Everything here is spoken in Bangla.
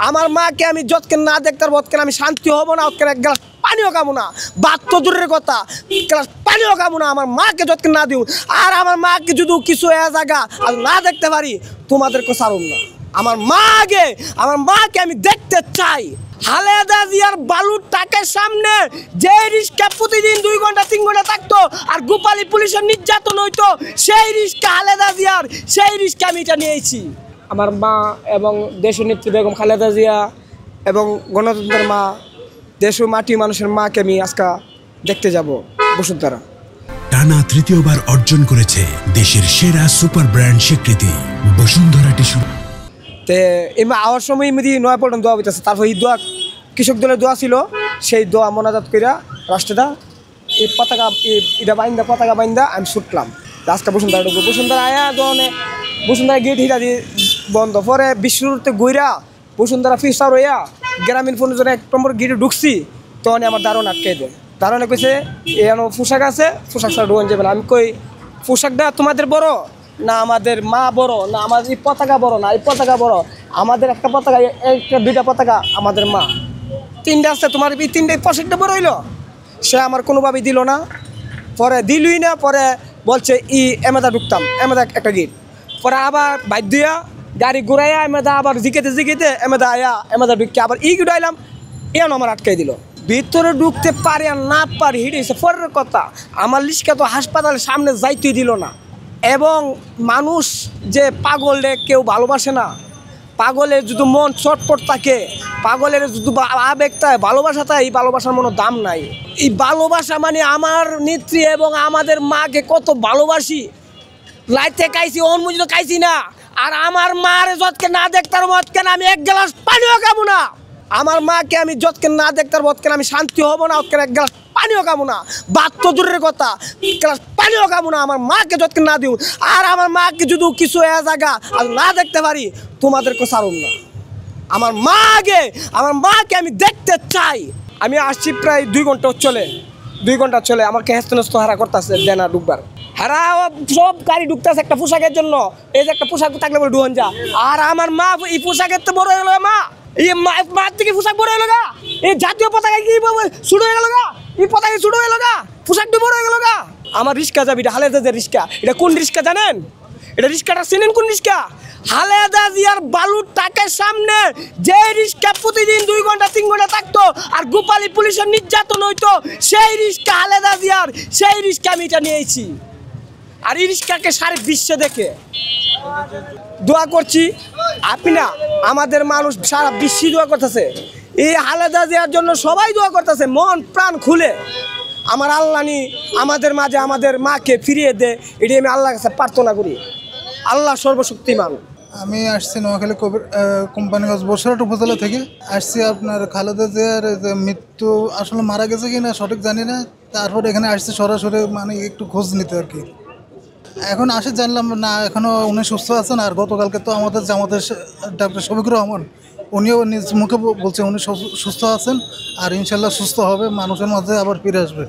আমার মাকে আমি যতক্ষণ না দেখতে পারবো ততক্ষণ আমি শান্তি হব না, ততক্ষণ এক গ্লাস পানিও খাবো না। বাদ তো দূরের কথা, গ্লাস পানিও খাবো না আমার মাকে যতক্ষণ না দিও। আর আমার মাকে যদি কিছু এ জায়গা আর না দেখতে পারি তোমাদেরকে ছাড়ুন না। আমার মাকে আমি দেখতে চাই। খালেদা জিয়ার বালুর টাকের সামনে যে রিস্কা প্রতিদিন 2 ঘন্টা 3 ঘন্টা থাকতো আর গোপালী পুলিশের নির্যাতন হইতো, সেই রিস্কা খালেদা জিয়ার, সেই রিস্কা আমি এটা নিয়েছি। আমার মা এবং দেশনেত্রী বেগম খালেদা জিয়া এবং গণতন্ত্রের মা, দেশ ও মাটি মানুষের মাকে আমি আজকে দেখতে যাব বসুন্ধরা। টানা তৃতীয়বার অর্জন করেছে দেশের সেরা সুপার ব্র্যান্ড স্বীকৃতি বসুন্ধরা টিস্যু। তে এমনি আওয়ার সময় এমনি 9 পর্যন্ত দোয়া হইতেছে। তারপর এই দোয়া কৃষক দলের দোয়া ছিল, সেই দোয়া মোনাজাত কইরা রাষ্ট্রদা এই পতাকা এটা পতাকা বাইন্দা আমি ছুটলাম আজকে বসুন্ধরা ঢুকবো। বসুন্ধরা আয়া দোনে বসুন্ধরা গেট হিরা দিয়ে বন্ধ, পরে বিশ্বরূপতে গইরা বসুন্ধরা ফিস্টার হইয়া গ্রামীণ ফোনের জন্য 1 নম্বর গেটে ঢুকছি, তখন আমার দারুণ আটকে দেয়। দারুণে কইছে এনো পোশাক আছে, পোশাক ছাড়া ঢুকন যাবে না। আমি কই পোশাকটা তোমাদের বড় না আমাদের মা বড়, না আমাদের এই পতাকা বড়, না এই পতাকা বড়? আমাদের একটা পতাকা, একটা 2টা পতাকা আমাদের মা, 3টা আছে, তোমার এই 3টে পোশাকটা বড় হইলো। সে আমার কোনোভাবেই দিল না, পরে দিলই না। পরে বলছে এমেদা ঢুকতাম, এমেদা একটা গেট, পরে আবার বাইক দিয়া গাড়ি ঘুরাইয়া এমেদা আবার জিকেতে এমেদা আয়া এমেদা ঢুকে আবার ঘুরাইলাম, এন আমার আটকাই দিল। ভিতরে ঢুকতে পারি আর না পারি হিটেছে পরের কথা। আমার লিস্কা তো হাসপাতালের সামনে যাইতেই দিল না। এবং মানুষ যে পাগলে কেউ ভালোবাসে না, পাগলের যদি মন চটপট থাকে, পাগলের যদি আবেগ থাকে, ভালোবাসা থাকে, এই ভালোবাসার কোনো দাম নাই। এই ভালোবাসা মানে আমার নেত্রী এবং আমাদের মাকে কত ভালোবাসি, লাইতে খাইছি অনমুজিত খাইছি না। আর আমার মার যতকে না দেখতে পারবো ততক্ষণ আমি 1 গ্লাস পানিও খাবো না। আমার মাকে আমি যতক্ষণ না দেখতে পারবো ততক্ষণ আমি শান্তি হব না, ততক্ষণ 1 গ্লাস পানিও খাবো না। বাদ তো দূরের কথা, গ্লাস পানিও খাবো না আমার মাকে যতক্ষণ না দিও। আর আমার মাকে যদি কিছু এ জায়গা আর না দেখতে পারি তোমাদেরকে ছাড়ুন না। আমার মাকে আমি দেখতে চাই। আমি আসছি প্রায় 2 ঘন্টা চলে আমাকে হেস্তনস্ত হারা করতেছে দেনা ডুববার। হারা সব গাড়ি ঢুকতেছে একটা পোশাকের জন্য। এই যে একটা পোশাক থাকলে বলে ডুহন যা। আর আমার মা এই পোশাকের তো বড় হয়ে গেল, মা এই মার থেকে পোশাক বড় হয়ে গেল গা, এই জাতীয় পতাকা কি শুরু হয়ে গেল গা, এই পতাকা শুরু হয়ে গেল গা, পোশাকটা বড় হয়ে গেল গা। আমার রিস্কা যাবি, এটা খালেদা জিয়ার রিস্কা। এটা কোন রিস্কা জানেন? এটা রিস্কাটা চিনেন কোন রিস্কা? খালেদা জিয়ার বালুর টাকের সামনে যে রিস্কা প্রতিদিন 2 ঘন্টা 3 ঘন্টা থাকতো আর গোপালী পুলিশের নির্যাতন হইতো, সেই রিস্কা খালেদা জিয়ার, সেই রিস্কা আমি এটা নিয়েছি। আর এই রিস্কাকে সারা বিশ্বে দেখে দোয়া করছি। আপনি না, আমাদের মানুষ সারা বিশ্বে দোয়া করতেছে। এই খালেদা জিয়ার জন্য সবাই দোয়া করতেছে মন প্রাণ খুলে। আমার আল্লাহ আমাদের মাঝে আমাদের মাকে ফিরিয়ে দে, এটি আমি আল্লাহর কাছে প্রার্থনা করি। আল্লাহ সর্বশক্তিমান। আমি আসছি নোয়াখালী কোম্পানিগঞ্জ বসিরহাট উপজেলা থেকে আসছি। আপনার খালেদা জিয়ার মৃত্যু আসলে মারা গেছে কিনা সঠিক জানি না, তারপর এখানে আসছি সরাসরি মানে একটু খোঁজ নিতে আর কি। এখন আসে জানলাম না এখনও উনি সুস্থ আছেন। আর গতকালকে তো আমাদের জামাতের ডাক্তার শফিকুর রহমান উনিও নিজ মুখে বলছে উনি সুস্থ আছেন আর ইনশাল্লাহ সুস্থ হবে, মানুষের মাঝে আবার ফিরে আসবে।